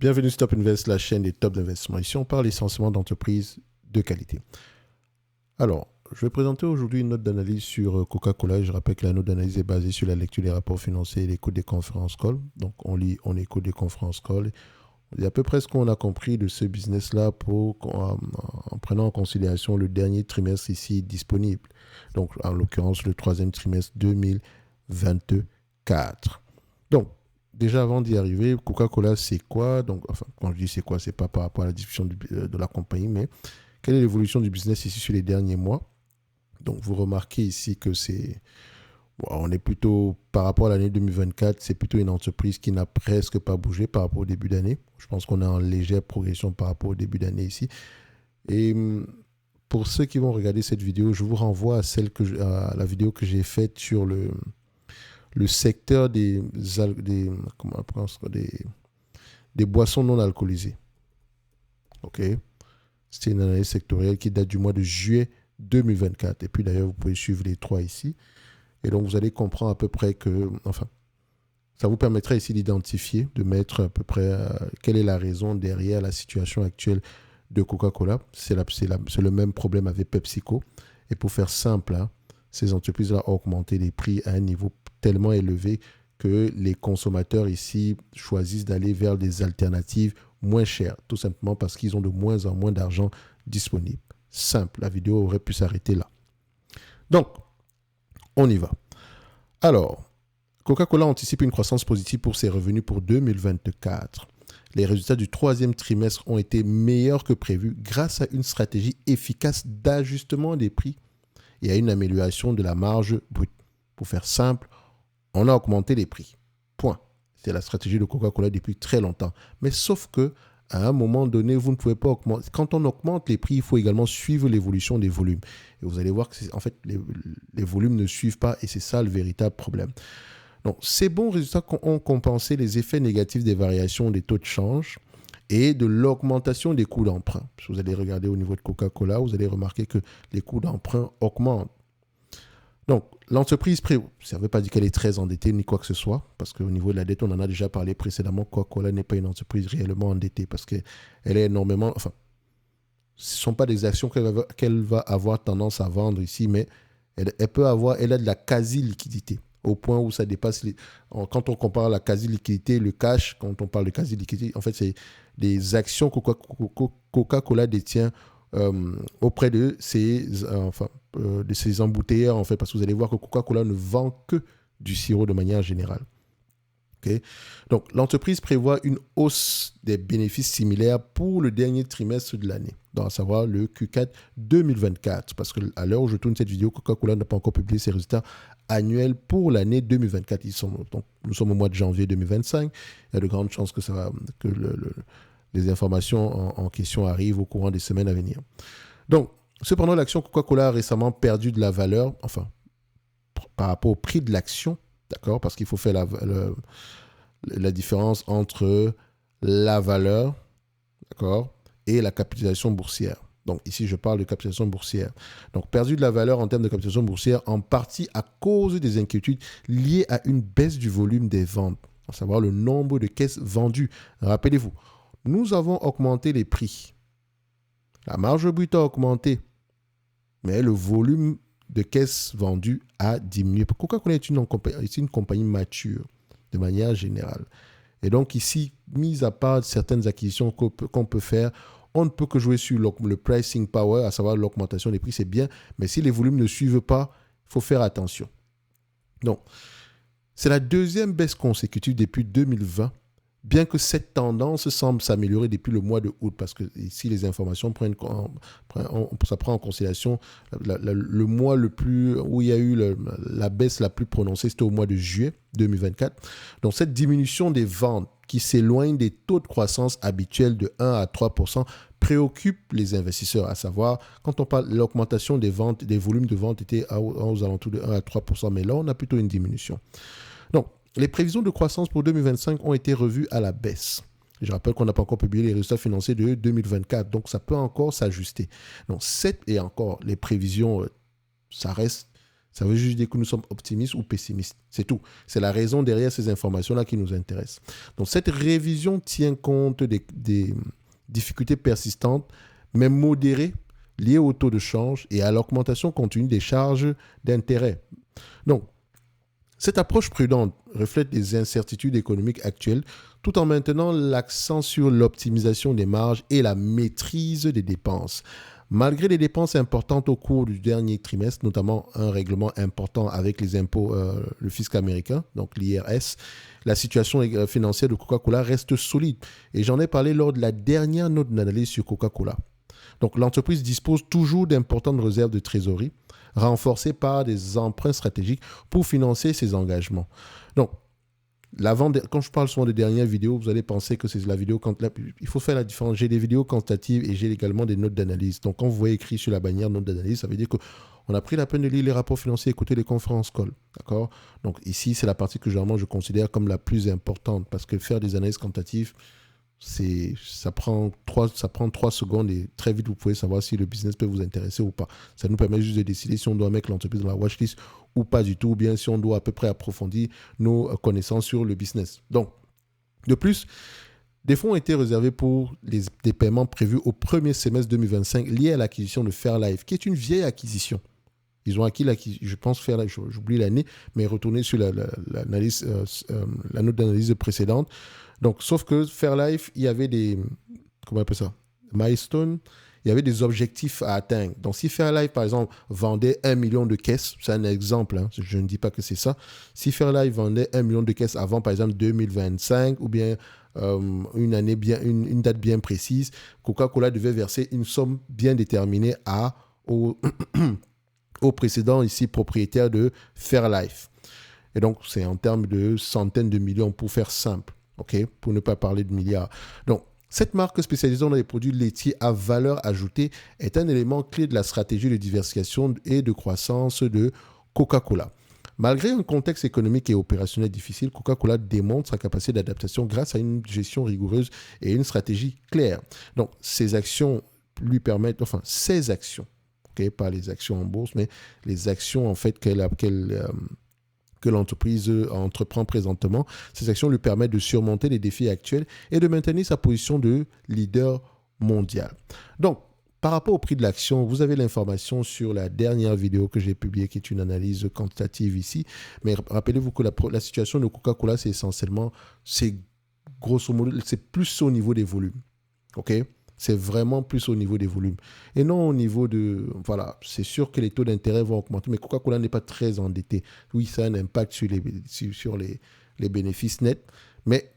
Bienvenue sur Top Invest, la chaîne des top d'investissement. Ici, on parle essentiellement d'entreprises de qualité. Alors, je vais présenter aujourd'hui une note d'analyse sur Coca-Cola. Je rappelle que la note d'analyse est basée sur la lecture des rapports financiers et l'écoute des conférences call. Donc, on lit, on écoute des conférences call. Il y a à peu près ce qu'on a compris de ce business-là en prenant en considération le dernier trimestre ici disponible. Donc, en l'occurrence, le troisième trimestre 2024. Donc, déjà avant d'y arriver, Coca-Cola, c'est quoi? Donc, enfin, quand je dis c'est quoi, c'est pas par rapport à la diffusion de la compagnie, mais quelle est l'évolution du business ici sur les derniers mois? Donc, vous remarquez ici que on est plutôt, par rapport à l'année 2024, c'est plutôt une entreprise qui n'a presque pas bougé par rapport au début d'année. Je pense qu'on est en légère progression par rapport au début d'année ici. Et pour ceux qui vont regarder cette vidéo, je vous renvoie à à la vidéo que j'ai faite sur le secteur des boissons non alcoolisées. OK? C'était une analyse sectorielle qui date du mois de juillet 2024. Et puis d'ailleurs, vous pouvez suivre les trois ici. Et donc, vous allez comprendre à peu près ça vous permettra ici d'identifier, de mettre à peu près quelle est la raison derrière la situation actuelle de Coca-Cola. C'est le même problème avec PepsiCo. Et pour faire simple, ces entreprises-là ont augmenté les prix à un niveau tellement élevé que les consommateurs ici choisissent d'aller vers des alternatives moins chères, tout simplement parce qu'ils ont de moins en moins d'argent disponible. Simple, la vidéo aurait pu s'arrêter là. Donc, on y va. Alors, Coca-Cola anticipe une croissance positive pour ses revenus pour 2024. Les résultats du troisième trimestre ont été meilleurs que prévu grâce à une stratégie efficace d'ajustement des prix et à une amélioration de la marge brute. Pour faire simple, on a augmenté les prix. Point. C'est la stratégie de Coca-Cola depuis très longtemps. Mais sauf que à un moment donné, vous ne pouvez pas augmenter. Quand on augmente les prix, il faut également suivre l'évolution des volumes. Et vous allez voir que en fait, les volumes ne suivent pas et c'est ça le véritable problème. Donc, ces bons résultats ont compensé les effets négatifs des variations des taux de change et de l'augmentation des coûts d'emprunt. Si vous allez regarder au niveau de Coca-Cola, vous allez remarquer que les coûts d'emprunt augmentent. Donc, l'entreprise, ça ne veut pas dire qu'elle est très endettée ni quoi que ce soit, parce qu'au niveau de la dette, on en a déjà parlé précédemment, Coca-Cola n'est pas une entreprise réellement endettée, parce qu'elle est énormément... Enfin, ce ne sont pas des actions qu'elle va avoir tendance à vendre ici, mais elle a de la quasi-liquidité, au point où ça dépasse... Quand on compare la quasi-liquidité, le cash, quand on parle de quasi-liquidité, en fait, c'est des actions que Coca-Cola détient auprès de ces embouteilleurs, en fait, parce que vous allez voir que Coca-Cola ne vend que du sirop de manière générale. Okay? Donc, l'entreprise prévoit une hausse des bénéfices similaires pour le dernier trimestre de l'année, à savoir le Q4 2024, parce qu'à l'heure où je tourne cette vidéo, Coca-Cola n'a pas encore publié ses résultats annuels pour l'année 2024. Nous sommes au mois de janvier 2025. Il y a de grandes chances que les informations en question arrivent au courant des semaines à venir. Donc, cependant, l'action Coca-Cola a récemment perdu de la valeur, enfin, par rapport au prix de l'action, d'accord, parce qu'il faut faire la différence entre la valeur, d'accord, et la capitalisation boursière. Donc ici, je parle de capitalisation boursière. Donc, perdu de la valeur en termes de capitalisation boursière, en partie à cause des inquiétudes liées à une baisse du volume des ventes, à savoir le nombre de caisses vendues. Rappelez-vous, nous avons augmenté les prix. La marge brute a augmenté, mais le volume de caisses vendues a diminué. Coca-Cola est une compagnie mature, de manière générale. Et donc ici, mis à part certaines acquisitions qu'on peut faire, on ne peut que jouer sur le pricing power, à savoir l'augmentation des prix, c'est bien, mais si les volumes ne suivent pas, il faut faire attention. Donc, c'est la deuxième baisse consécutive depuis 2020, bien que cette tendance semble s'améliorer depuis le mois de août, parce que ici, les informations ça prend en considération le mois où il y a eu la baisse la plus prononcée, c'était au mois de juillet 2024. Donc, cette diminution des ventes qui s'éloigne des taux de croissance habituels de 1 à 3% préoccupe les investisseurs, à savoir, quand on parle de l'augmentation des ventes, des volumes de ventes étaient aux alentours de 1 à 3%, mais là, on a plutôt une diminution. Donc, les prévisions de croissance pour 2025 ont été revues à la baisse. Je rappelle qu'on n'a pas encore publié les résultats financiers de 2024, donc ça peut encore s'ajuster. Donc, et encore, les prévisions, ça reste Ça veut juste dire que nous sommes optimistes ou pessimistes. C'est tout. C'est la raison derrière ces informations-là qui nous intéressent. Donc, cette révision tient compte des difficultés persistantes, mais modérées, liées au taux de change et à l'augmentation continue des charges d'intérêt. Donc, cette approche prudente reflète les incertitudes économiques actuelles tout en maintenant l'accent sur l'optimisation des marges et la maîtrise des dépenses. Malgré les dépenses importantes au cours du dernier trimestre, notamment un règlement important avec les impôts, le fisc américain, donc l'IRS, la situation financière de Coca-Cola reste solide. Et j'en ai parlé lors de la dernière note d'analyse sur Coca-Cola. Donc l'entreprise dispose toujours d'importantes réserves de trésorerie, renforcées par des emprunts stratégiques pour financer ses engagements. Donc, quand je parle souvent de dernières vidéos, vous allez penser que c'est la vidéo il faut faire la différence. J'ai des vidéos quantitatives et j'ai également des notes d'analyse. Donc, quand vous voyez écrit sur la bannière notes d'analyse, ça veut dire qu'on a pris la peine de lire les rapports financiers, écouter les conférences call. D'accord? Donc, ici, c'est la partie que généralement je considère comme la plus importante parce que faire des analyses quantitatives, ça prend 3 secondes et très vite, vous pouvez savoir si le business peut vous intéresser ou pas. Ça nous permet juste de décider si on doit mettre l'entreprise dans la watchlist ou pas du tout, ou bien si on doit à peu près approfondir nos connaissances sur le business. Donc, de plus, des fonds ont été réservés pour des paiements prévus au premier semestre 2025 liés à l'acquisition de Fairlife, qui est une vieille acquisition. Ils ont acquis, je pense, Fairlife, j'oublie l'année, mais retournez sur la note d'analyse précédente. Donc, sauf que Fairlife, il y avait comment on appelle ça? Milestone, il y avait des objectifs à atteindre. Donc, si Fairlife, par exemple, vendait 1 million de caisses, c'est un exemple, hein, je ne dis pas que c'est ça. Si Fairlife vendait 1 million de caisses avant, par exemple, 2025, ou bien une date bien précise, Coca-Cola devait verser une somme bien déterminée au précédent ici propriétaire de Fairlife. Et donc, c'est en termes de centaines de millions pour faire simple. Okay, pour ne pas parler de milliards. Donc, cette marque spécialisée dans les produits laitiers à valeur ajoutée est un élément clé de la stratégie de diversification et de croissance de Coca-Cola. Malgré un contexte économique et opérationnel difficile, Coca-Cola démontre sa capacité d'adaptation grâce à une gestion rigoureuse et une stratégie claire. Donc, ces actions, okay, pas les actions en bourse, mais les actions en fait que l'entreprise entreprend présentement. Ces actions lui permettent de surmonter les défis actuels et de maintenir sa position de leader mondial. Donc, par rapport au prix de l'action, vous avez l'information sur la dernière vidéo que j'ai publiée, qui est une analyse quantitative ici. Mais rappelez-vous que la situation de Coca-Cola, c'est grosso modo, c'est plus au niveau des volumes. OK? C'est vraiment plus au niveau des volumes. Et non au niveau de... Voilà, c'est sûr que les taux d'intérêt vont augmenter, mais Coca-Cola n'est pas très endetté. Oui, ça a un impact sur les bénéfices nets, mais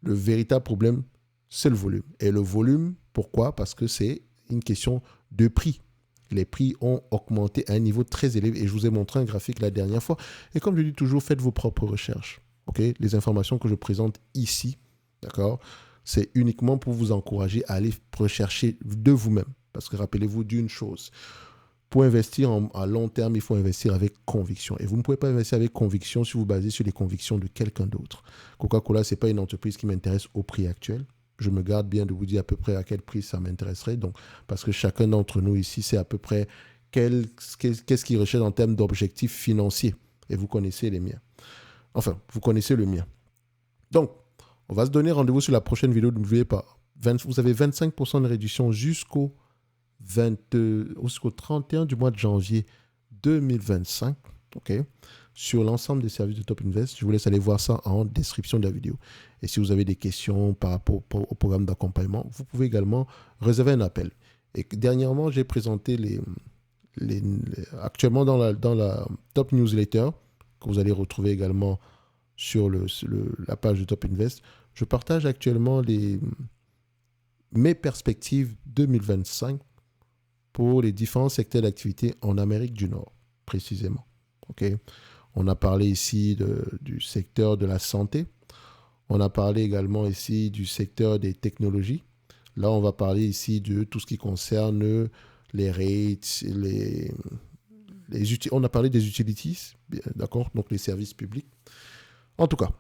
le véritable problème, c'est le volume. Et le volume, pourquoi? Parce que c'est une question de prix. Les prix ont augmenté à un niveau très élevé. Et je vous ai montré un graphique la dernière fois. Et comme je dis toujours, faites vos propres recherches. Okay? Les informations que je présente ici, d'accord, c'est uniquement pour vous encourager à aller rechercher de vous-même. Parce que rappelez-vous d'une chose, pour investir à long terme, il faut investir avec conviction. Et vous ne pouvez pas investir avec conviction si vous basez sur les convictions de quelqu'un d'autre. Coca-Cola, ce n'est pas une entreprise qui m'intéresse au prix actuel. Je me garde bien de vous dire à peu près à quel prix ça m'intéresserait. Donc, parce que chacun d'entre nous ici, c'est à peu près qu'est-ce qu'il recherche en termes d'objectifs financiers. Et vous connaissez les miens. Enfin, vous connaissez le mien. Donc, on va se donner rendez-vous sur la prochaine vidéo. N'oubliez pas, vous avez 25% de réduction jusqu'au 31 du mois de janvier 2025, okay, sur l'ensemble des services de Top Invest. Je vous laisse aller voir ça en description de la vidéo. Et si vous avez des questions par rapport au programme d'accompagnement, vous pouvez également réserver un appel. Et dernièrement, j'ai présenté actuellement dans la Top Newsletter, que vous allez retrouver également sur la page de Top Invest. Je partage actuellement mes perspectives 2025 pour les différents secteurs d'activité en Amérique du Nord, précisément. Okay? On a parlé ici du secteur de la santé. On a parlé également ici du secteur des technologies. Là, on va parler ici de tout ce qui concerne les rates, on a parlé des utilities, d'accord, donc les services publics. En tout cas,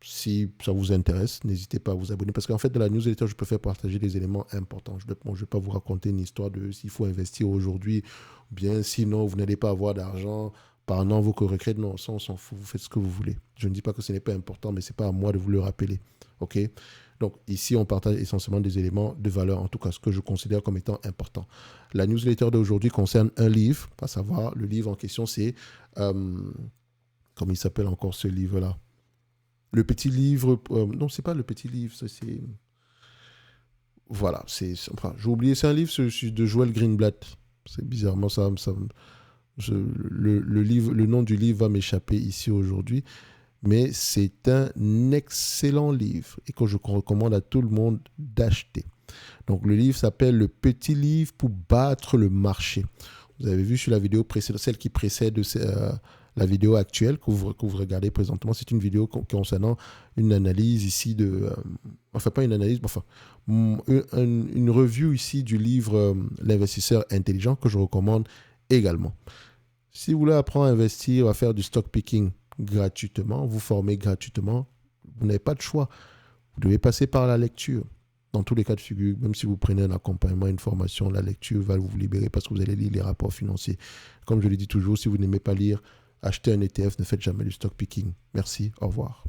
si ça vous intéresse, n'hésitez pas à vous abonner. Parce qu'en fait, dans la newsletter, je préfère partager des éléments importants. Je ne vais pas vous raconter une histoire de s'il faut investir aujourd'hui, ou bien sinon, vous n'allez pas avoir d'argent par un an, vos co-requêtes, non, ça, on s'en fout, vous faites ce que vous voulez. Je ne dis pas que ce n'est pas important, mais ce n'est pas à moi de vous le rappeler. OK? Donc, ici, on partage essentiellement des éléments de valeur, en tout cas, ce que je considère comme étant important. La newsletter d'aujourd'hui concerne un livre, à savoir, le livre en question, c'est... comment il s'appelle encore ce livre-là? Le petit livre... non, c'est pas le petit livre, c'est... Voilà, enfin, j'ai oublié, c'est un livre de Joël Greenblatt. C'est bizarrement ça, le nom du livre va m'échapper ici aujourd'hui, mais c'est un excellent livre et que je recommande à tout le monde d'acheter. Donc le livre s'appelle Le petit livre pour battre le marché. Vous avez vu sur la vidéo précédente, celle qui précède la vidéo actuelle que vous regardez présentement, c'est une vidéo concernant une analyse ici enfin pas une analyse, enfin une review ici du livre L'investisseur intelligent que je recommande également. Si vous voulez apprendre à investir, à faire du stock picking gratuitement, vous former gratuitement, vous n'avez pas de choix. Vous devez passer par la lecture. Dans tous les cas de figure, même si vous prenez un accompagnement, une formation, la lecture va vous libérer parce que vous allez lire les rapports financiers. Comme je le dis toujours, si vous n'aimez pas lire, achetez un ETF, ne faites jamais du stock picking. Merci, au revoir.